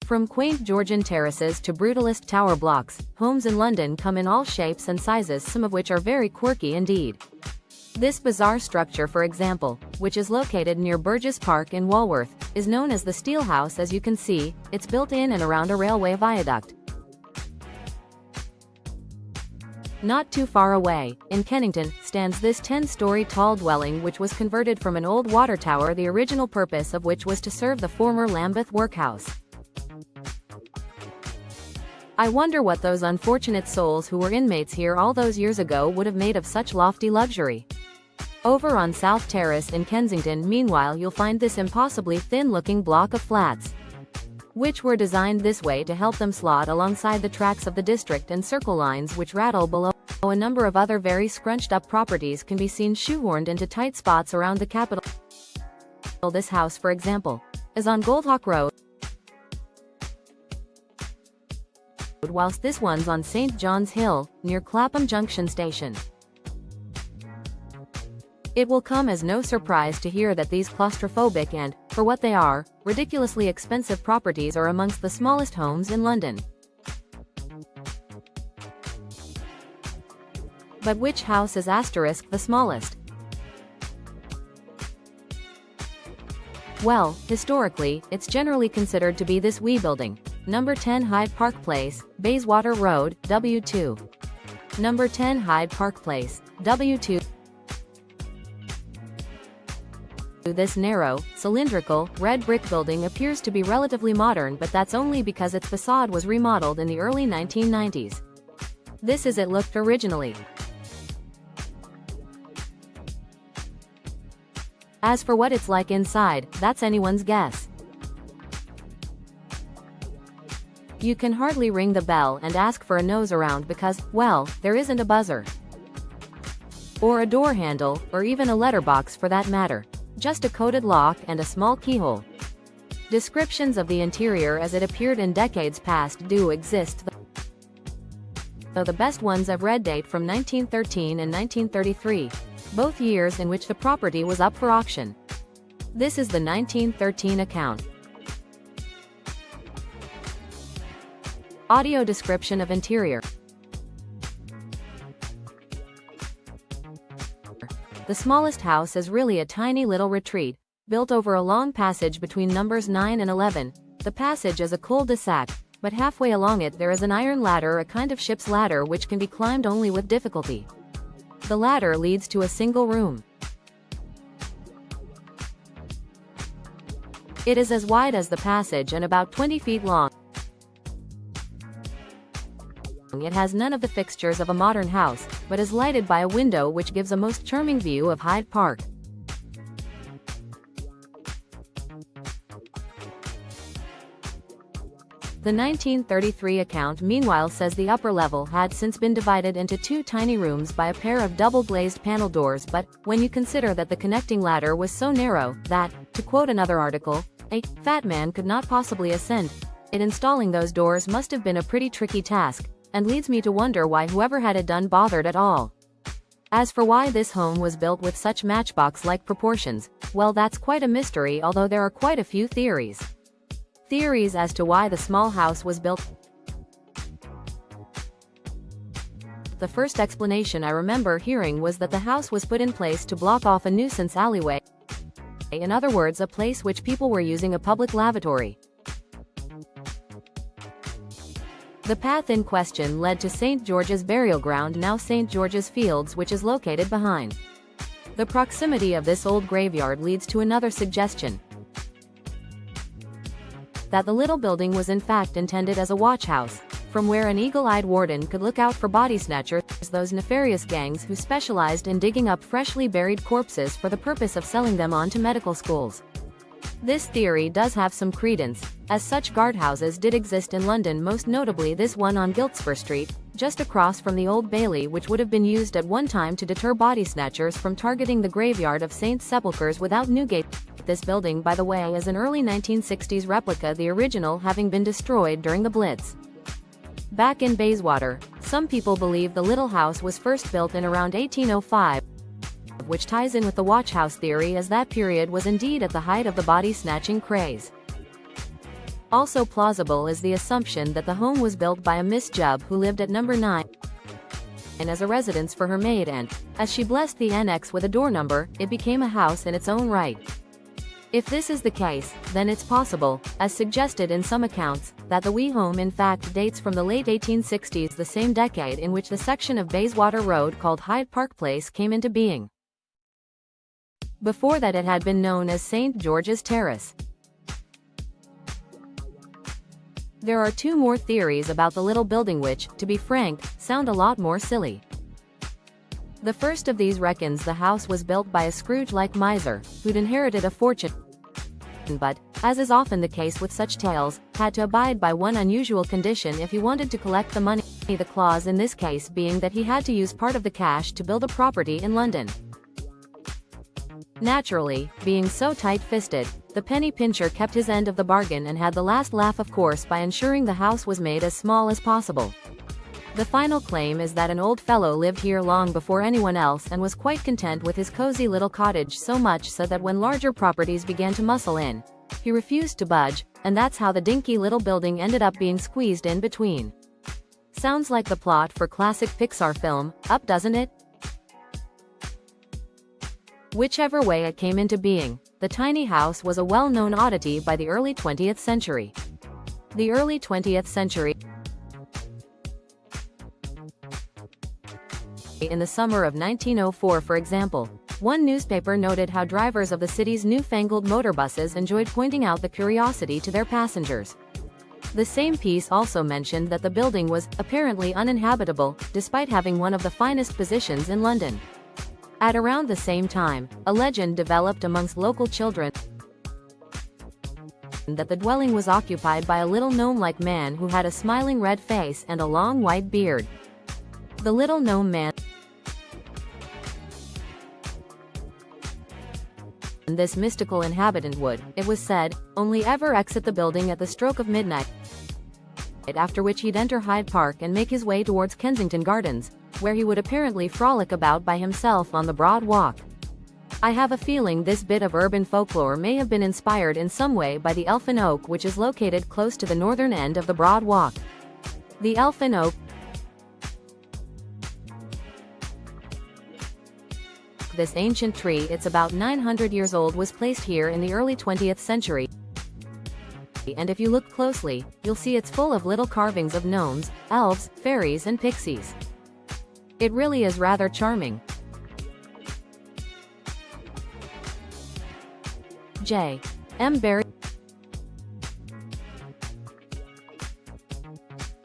From quaint Georgian terraces to brutalist tower blocks, homes in London come in all shapes and sizes, some of which are very quirky indeed. This bizarre structure, for example, which is located near Burgess Park in Walworth, is known as the Steel House. As you can see, it's built in and around a railway viaduct. Not too far away, in Kennington, stands this 10-story tall dwelling which was converted from an old water tower, the original purpose of which was to serve the former Lambeth workhouse. I wonder what those unfortunate souls who were inmates here all those years ago would have made of such lofty luxury. Over on South Terrace in Kensington, meanwhile, you'll find this impossibly thin-looking block of flats, which were designed this way to help them slot alongside the tracks of the district and circle lines which rattle below. A number of other very scrunched-up properties can be seen shoehorned into tight spots around the capital. This house, for example, is on Goldhawk Road, whilst this one's on St. John's Hill, near Clapham Junction Station. It will come as no surprise to hear that these claustrophobic and, for what they are, ridiculously expensive properties are amongst the smallest homes in London. But which house is the smallest? Well, historically, it's generally considered to be this wee building. Number 10 Hyde Park Place, Bayswater Road, W2. Number 10 Hyde Park Place, W2. This narrow, cylindrical, red brick building appears to be relatively modern, but that's only because its facade was remodeled in the early 1990s. This is it looked originally. As for what it's like inside, that's anyone's guess. You can hardly ring the bell and ask for a nose around because, well, there isn't a buzzer, or a door handle, or even a letterbox for that matter. Just a coded lock and a small keyhole. Descriptions of the interior as it appeared in decades past do exist, though the best ones I've read date from 1913 and 1933, both years in which the property was up for auction. This is the 1913 account. Audio description of interior. The smallest house is really a tiny little retreat, built over a long passage between numbers 9 and 11. The passage is a cul-de-sac, but halfway along it there is an iron ladder, a kind of ship's ladder which can be climbed only with difficulty. The ladder leads to a single room. It is as wide as the passage and about 20 feet long. It has none of the fixtures of a modern house, but is lighted by a window which gives a most charming view of Hyde Park. The 1933 account meanwhile says the upper level had since been divided into two tiny rooms by a pair of double-glazed panel doors, but, when you consider that the connecting ladder was so narrow that, to quote another article, a fat man could not possibly ascend it, installing those doors must have been a pretty tricky task, and leads me to wonder why whoever had it done bothered at all. As for why this home was built with such matchbox-like proportions, well, that's quite a mystery, although there are quite a few theories. Theories as to why the small house was built. The first explanation I remember hearing was that the house was put in place to block off a nuisance alleyway. In other words, a place which people were using a public lavatory. The path in question led to St. George's burial ground, now St. George's Fields, which is located behind. The proximity of this old graveyard leads to another suggestion, that the little building was in fact intended as a watch house, from where an eagle-eyed warden could look out for body snatchers, those nefarious gangs who specialized in digging up freshly buried corpses for the purpose of selling them on to medical schools. This theory does have some credence, as such guardhouses did exist in London, most notably this one on Giltspur Street, just across from the Old Bailey, which would have been used at one time to deter body snatchers from targeting the graveyard of St. Sepulchres without Newgate. This building, by the way, is an early 1960s replica, the original having been destroyed during the Blitz. Back in Bayswater, some people believe the little house was first built in around 1805, which ties in with the watch house theory, as that period was indeed at the height of the body snatching craze. Also plausible is the assumption that the home was built by a Miss Jubb who lived at number 9 and as a residence for her maid, and, as she blessed the annex with a door number, it became a house in its own right. If this is the case, then it's possible, as suggested in some accounts, that the wee home in fact dates from the late 1860s, the same decade in which the section of Bayswater Road called Hyde Park Place came into being. Before that it had been known as St. George's Terrace. There are two more theories about the little building which, to be frank, sound a lot more silly. The first of these reckons the house was built by a Scrooge-like miser, who'd inherited a fortune, but, as is often the case with such tales, had to abide by one unusual condition if he wanted to collect the money, the clause in this case being that he had to use part of the cash to build a property in London. Naturally, being so tight-fisted, the penny pincher kept his end of the bargain and had the last laugh, of course, by ensuring the house was made as small as possible. The final claim is that an old fellow lived here long before anyone else and was quite content with his cozy little cottage, so much so that when larger properties began to muscle in, he refused to budge, and that's how the dinky little building ended up being squeezed in between. Sounds like the plot for classic Pixar film, Up, doesn't it? Whichever way it came into being, the tiny house was a well-known oddity by the early 20th century. The early 20th century. In the summer of 1904, for example, one newspaper noted how drivers of the city's newfangled motor buses enjoyed pointing out the curiosity to their passengers. The same piece also mentioned that the building was, apparently, uninhabitable, despite having one of the finest positions in London. At around the same time, a legend developed amongst local children that the dwelling was occupied by a little gnome-like man who had a smiling red face and a long white beard. The little gnome man, this mystical inhabitant would, it was said, only ever exit the building at the stroke of midnight, after which he'd enter Hyde Park and make his way towards Kensington Gardens, where he would apparently frolic about by himself on the Broad Walk. I have a feeling this bit of urban folklore may have been inspired in some way by the Elfin Oak, which is located close to the northern end of the Broad Walk. The Elfin Oak, this ancient tree, it's about 900 years old, was placed here in the early 20th century. And if you look closely, you'll see it's full of little carvings of gnomes, elves, fairies and pixies. It really is rather charming. J. M. Barrie.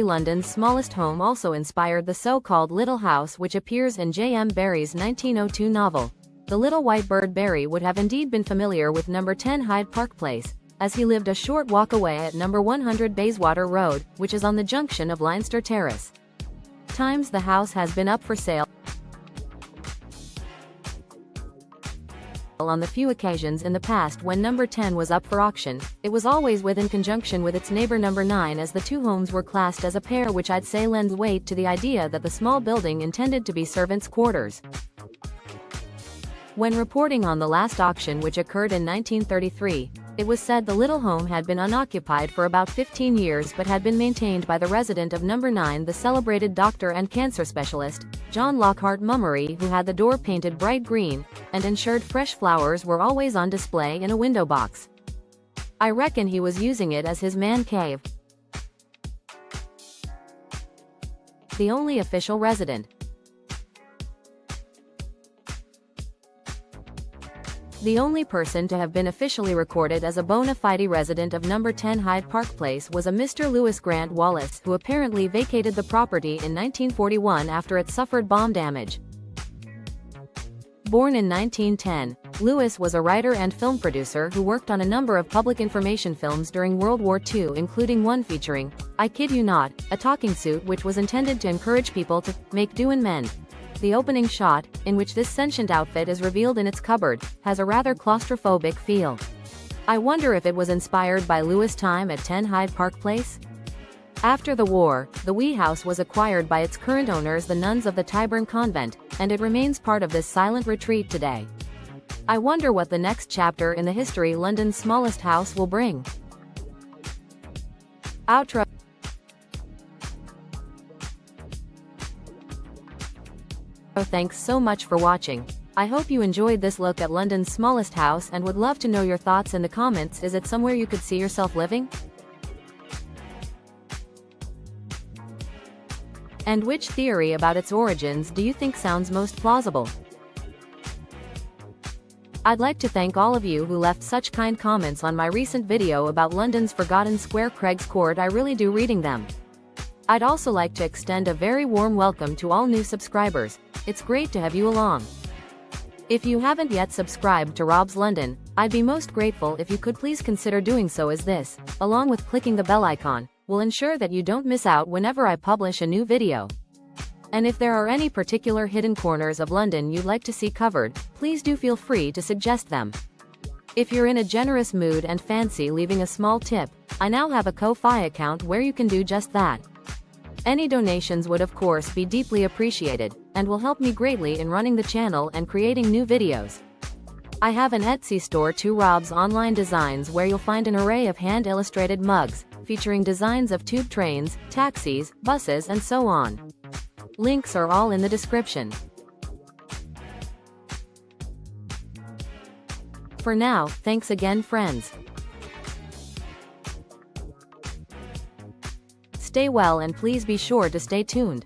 London's smallest home also inspired the so-called Little House, which appears in J. M. Barrie's 1902 novel. The little white bird Barrie would have indeed been familiar with number 10 Hyde Park Place, as he lived a short walk away at number 100 Bayswater Road, which is on the junction of Leinster Terrace. The house has been up for sale on the few occasions in the past when number 10 was up for auction. It was always in conjunction with its neighbor number 9, as the two homes were classed as a pair, which I'd say lends weight to the idea that the small building intended to be servants' quarters. When reporting on the last auction, which occurred in 1933, it was said the little home had been unoccupied for about 15 years but had been maintained by the resident of number 9, the celebrated doctor and cancer specialist, John Lockhart Mummery, who had the door painted bright green, and ensured fresh flowers were always on display in a window box. I reckon he was using it as his man cave. The only official resident. The only person to have been officially recorded as a bona fide resident of number 10 Hyde Park Place was a Mr. Lewis Grant Wallace, who apparently vacated the property in 1941 after it suffered bomb damage. Born in 1910, Lewis was a writer and film producer who worked on a number of public information films during World War II, including one featuring, I kid you not, a talking suit which was intended to encourage people to make do and mend. The opening shot, in which this sentient outfit is revealed in its cupboard, has a rather claustrophobic feel. I wonder if it was inspired by Lewis' time at 10 Hyde Park Place? After the war, the wee house was acquired by its current owners, the nuns of the Tyburn Convent, and it remains part of this silent retreat today. I wonder what the next chapter in the history London's smallest house will bring. Outro. Thanks so much for watching. I hope you enjoyed this look at London's smallest house and would love to know your thoughts in the comments. Is it somewhere you could see yourself living? And which theory about its origins do you think sounds most plausible? I'd like to thank all of you who left such kind comments on my recent video about London's forgotten square Craig's Court. I really do reading them. I'd also like to extend a very warm welcome to all new subscribers. It's great to have you along. If you haven't yet subscribed to Rob's London, I'd be most grateful if you could please consider doing so, as this, along with clicking the bell icon, will ensure that you don't miss out whenever I publish a new video. And if there are any particular hidden corners of London you'd like to see covered, please do feel free to suggest them. If you're in a generous mood and fancy leaving a small tip, I now have a Ko-Fi account where you can do just that. Any donations would of course be deeply appreciated, and will help me greatly in running the channel and creating new videos. I have an Etsy store too, Rob's Online Designs, where you'll find an array of hand-illustrated mugs, featuring designs of tube trains, taxis, buses and so on. Links are all in the description. For now, thanks again friends. Stay well and please be sure to stay tuned.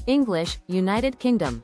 English, United Kingdom.